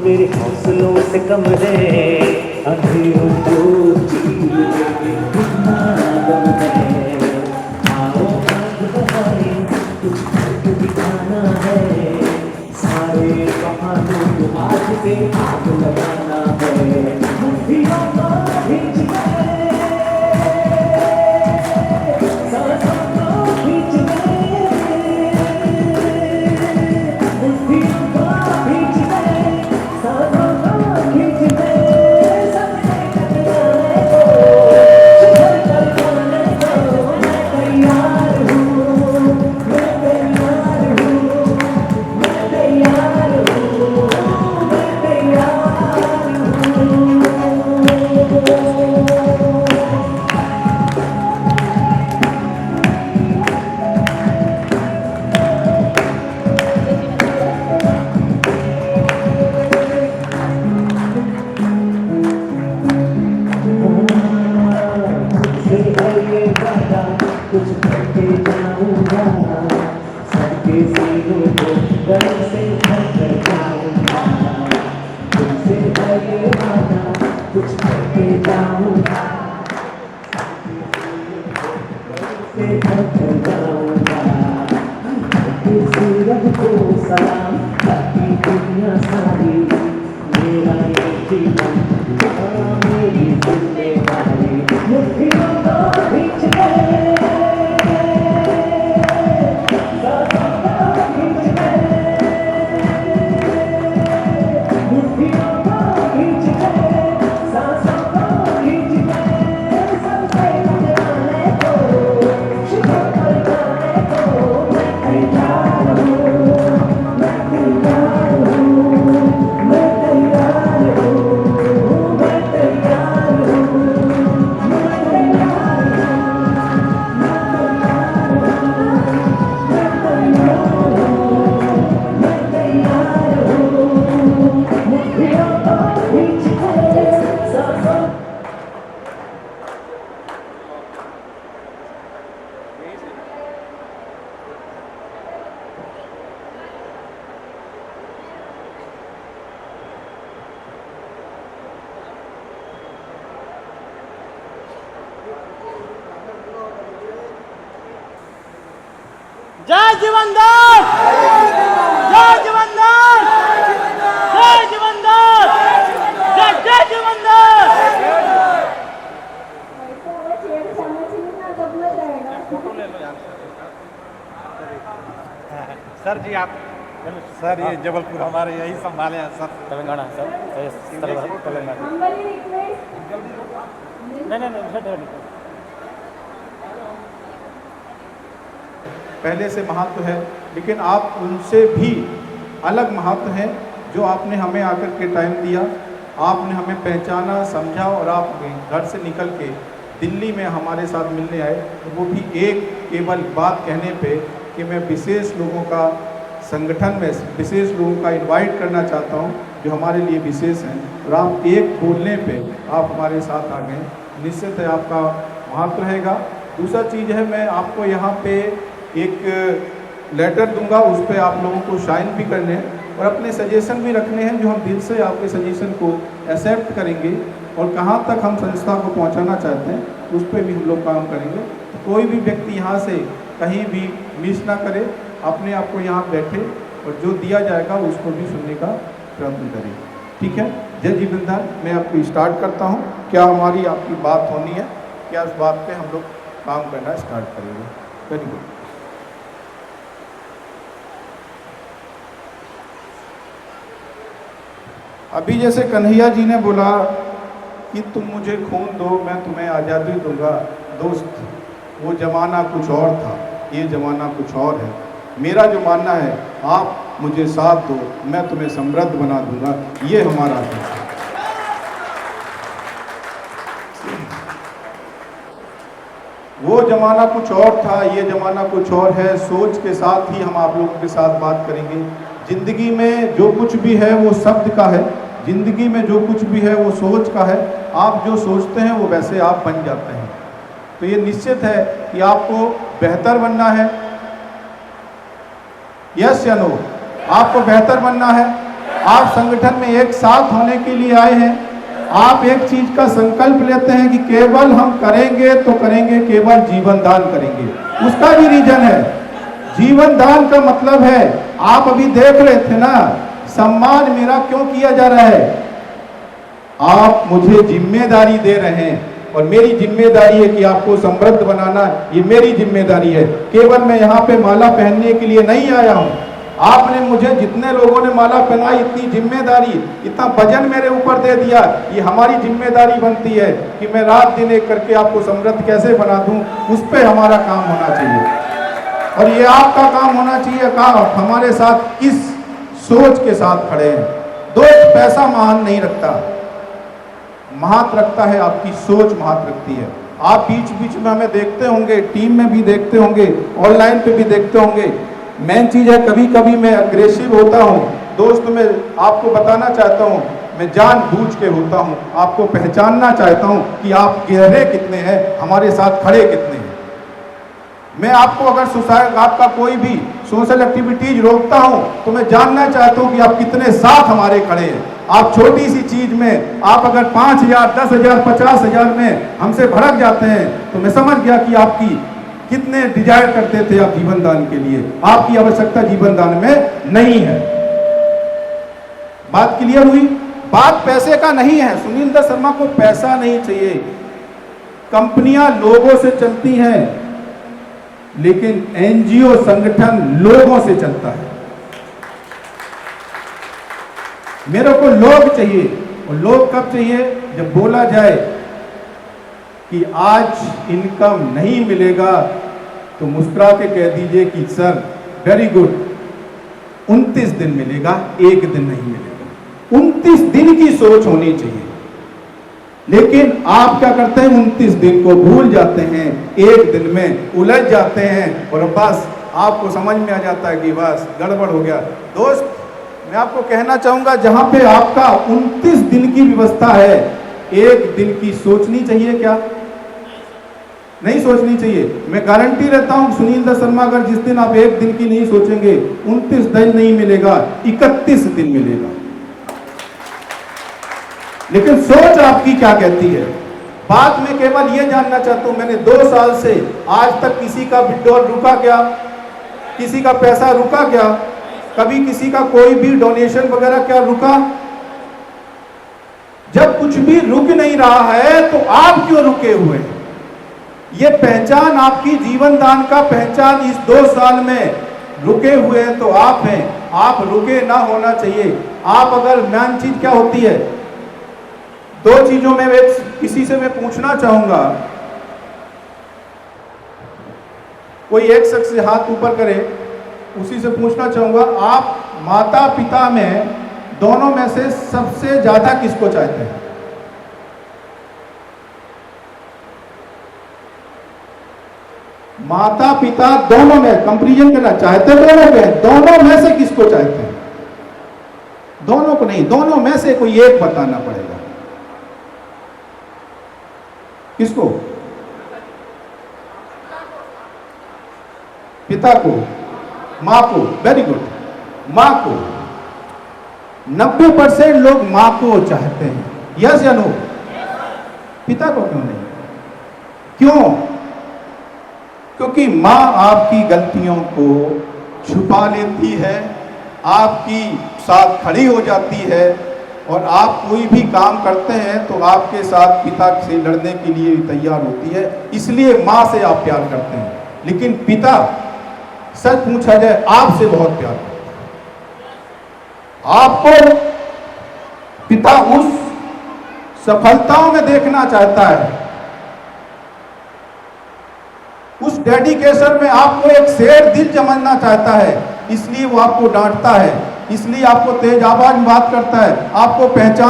मेरे हौसलों से कम है, अंधेरों को चीर देंगे कितना दम है। आओ आग बढ़ाएं, कुछ करके दिखाना है, सारे बहानों को आज से आग लगाना है। मुट्ठियों को खींच के, सांसों को खींच के, मुट्ठियों को खींच के, सांसों को खींच के, सबसे टकराने को, शिखर पर जाने को मैं तैयार हूँ, मैं तैयार हूँ, मैं तैयार हूँ, मैं तैयार हूँ। मुझसे है ये वादा, कुछ करके जाऊंगा, सबके सीनों को गर्व से भर कर जाऊंगा। मुझसे है ये वादा, कुछ करके जाऊंगा, से भर कर जाऊंगा। किसी रब को सलाम, बाकी दुनिया सारी, मेरा ये जीवन मेरी जिम्मेदारी। मुट्ठियों को खींच के, सांसों को खींच के, मुट्ठियों को खींच के, सांसों को खींच के, सबसे टकराने को, शिखर पर जाने को मैं तैयार हूँ, मैं तैयार हूँ, मैं तैयार हूँ, मैं तैयार हूँ, मैं तैयार हूँ, मैं तैयार हूँ। मुट्ठियों को खींच के, सांसों जय जीवनदास, जय जीवनदास, जय जीवनदास, जय जय जीवनदास। सर जी आप, सर ये जबलपुर हमारे यही संभाले हैं सर। तेलंगाना सर, तेलंगाना। नहीं। पहले से महत्व है, लेकिन आप उनसे भी अलग महत्व है जो आपने हमें आकर के टाइम दिया, आपने हमें पहचाना, समझा और आप घर से निकल के दिल्ली में हमारे साथ मिलने आए। वो भी एक केवल बात कहने पे कि मैं विशेष लोगों का संगठन में विशेष लोगों का इनवाइट करना चाहता हूं जो हमारे लिए विशेष हैं, और आप एक बोलने पे आप हमारे साथ आ गए। निश्चित है आपका महत्व रहेगा। दूसरा चीज़ है, मैं आपको यहाँ पे एक लेटर दूंगा, उस पर आप लोगों को साइन भी करने हैं और अपने सजेशन भी रखने हैं जो हम दिल से आपके सजेशन को एक्सेप्ट करेंगे, और कहाँ तक हम संस्था को पहुँचाना चाहते हैं उस पर भी हम लोग काम करेंगे। तो कोई भी व्यक्ति यहाँ से कहीं भी मिस ना करे, अपने आप को यहाँ बैठे और जो दिया जाएगा उसको भी सुनने का प्रयत्न करें। ठीक है, जय जीवनदान। मैं आपको स्टार्ट करता हूँ। क्या हमारी आपकी बात होनी है, क्या इस बात पे हम लोग काम करना स्टार्ट करेंगे? Very good. अभी जैसे कन्हैया जी ने बोला कि तुम मुझे खून दो मैं तुम्हें आज़ादी दूंगा, दोस्त वो ज़माना कुछ और था, ये ज़माना कुछ और है। मेरा जो मानना है, आप मुझे साथ दो मैं तुम्हें समृद्ध बना दूंगा, ये हमारा है। वो ज़माना कुछ और था, ये ज़माना कुछ और है। सोच के साथ ही हम आप लोगों के साथ बात करेंगे। ज़िंदगी में जो कुछ भी है वो शब्द का है, ज़िंदगी में जो कुछ भी है वो सोच का है। आप जो सोचते हैं वो वैसे आप बन जाते हैं। तो ये निश्चित है कि आपको बेहतर बनना है। यस या नो? आपको बेहतर बनना है, आप संगठन में एक साथ होने के लिए आए हैं। आप एक चीज का संकल्प लेते हैं कि केवल हम करेंगे तो करेंगे, केवल जीवन दान करेंगे। उसका भी रीजन है। जीवन दान का मतलब है, आप अभी देख रहे थे ना, सम्मान मेरा क्यों किया जा रहा है? आप मुझे जिम्मेदारी दे रहे हैं और मेरी जिम्मेदारी है कि आपको समृद्ध बनाना। ये मेरी जिम्मेदारी है। केवल मैं यहाँ पे माला पहनने के लिए नहीं आया हूँ। आपने मुझे, जितने लोगों ने माला पहनाई, इतनी जिम्मेदारी, इतना वजन मेरे ऊपर दे दिया। ये हमारी जिम्मेदारी बनती है कि मैं रात दिन एक करके आपको समृद्ध कैसे बना दूं, उस पर हमारा काम होना चाहिए। और ये आपका काम होना चाहिए कि आप हमारे साथ किस सोच के साथ खड़े हैं। दोस्त पैसा महान नहीं रखता, महत्व रखता है आपकी सोच, महत्व रखती है। आप बीच बीच में हमें देखते होंगे, टीम में भी देखते होंगे, ऑनलाइन पे भी देखते होंगे। मेन चीज है, कभी कभी मैं अग्रेसिव होता हूँ दोस्त। मैं आपको बताना चाहता हूँ, मैं जानबूझ के होता हूँ। आपको पहचानना चाहता हूँ कि आप गहरे कितने हैं, हमारे साथ खड़े कितने हैं। मैं आपको अगर आपका कोई भी सोशल एक्टिविटीज रोकता हूँ तो मैं जानना चाहता हूँ कि आप कितने साथ हमारे खड़े हैं। आप छोटी सी चीज में, आप अगर 5,000, 10,000, 50,000 में हमसे भड़क जाते हैं तो मैं समझ गया कि आपकी कितने डिजायर करते थे आप जीवन दान के लिए। आपकी आवश्यकता जीवन दान में नहीं है। बात क्लियर हुई? बात पैसे का नहीं है। सुनील दत्त शर्मा को पैसा नहीं चाहिए। कंपनियां लोगों से चलती हैं, लेकिन एनजीओ संगठन लोगों से चलता है। मेरे को लोग चाहिए। और लोग कब चाहिए? जब बोला जाए कि आज इनकम नहीं मिलेगा तो मुस्कुरा के कह दीजिए कि सर वेरी गुड, 29 दिन मिलेगा, एक दिन नहीं मिलेगा। 29 दिन की सोच होनी चाहिए। लेकिन आप क्या करते हैं? 29 दिन को भूल जाते हैं, एक दिन में उलझ जाते हैं और बस आपको समझ में आ जाता है कि बस गड़बड़ हो गया। दोस्त, मैं आपको कहना चाहूंगा, जहां पे आपका 29 दिन की व्यवस्था है, एक दिन की सोचनी चाहिए क्या? नहीं सोचनी चाहिए। मैं गारंटी रहता हूं सुनील दत्त शर्मा, अगर जिस दिन आप एक दिन की नहीं सोचेंगे, 29 दिन नहीं मिलेगा, 31 दिन मिलेगा। लेकिन सोच आपकी क्या कहती है? बात में केवल यह जानना चाहता हूं, मैंने 2 साल से आज तक किसी का विड्रॉल रुका क्या? किसी का पैसा रुका क्या? कभी किसी का कोई भी डोनेशन वगैरह क्या रुका? जब कुछ भी रुक नहीं रहा है तो आप क्यों रुके हुए हैं? ये पहचान आपकी जीवन दान का पहचान इस 2 साल में रुके हुए हैं तो आप हैं। आप रुके ना होना चाहिए। आप अगर मेन चीज क्या होती है? 2 चीजों में किसी से मैं पूछना चाहूंगा, कोई एक शख्स से हाथ ऊपर करे, उसी से पूछना चाहूंगा, आप माता पिता में दोनों में से सबसे ज्यादा किसको चाहते हैं? माता पिता दोनों में कंपैरिजन करना चाहते दोनों में, दोनों में से किसको चाहते हैं? दोनों को नहीं, दोनों में से कोई एक बताना पड़ेगा। किसको? पिता को, मां को। वेरी गुड, मां को। 90% लोग मां को चाहते हैं। यस या नो? पिता को क्यों नहीं? क्यों? क्योंकि मां आपकी गलतियों को छुपा लेती है, आपकी साथ खड़ी हो जाती है, और आप कोई भी काम करते हैं तो आपके साथ पिता से लड़ने के लिए भी तैयार होती है। इसलिए मां से आप प्यार करते हैं। लेकिन पिता, सच पूछा जाए, आपसे बहुत प्यार करता है। आपको पिता उस सफलताओं में देखना चाहता है, उस डेडिकेशन में आपको एक शेर दिल समझना चाहता है। इसलिए वो आपको डांटता है, इसलिए आपको तेज आवाज में बात करता है, आपको पहचान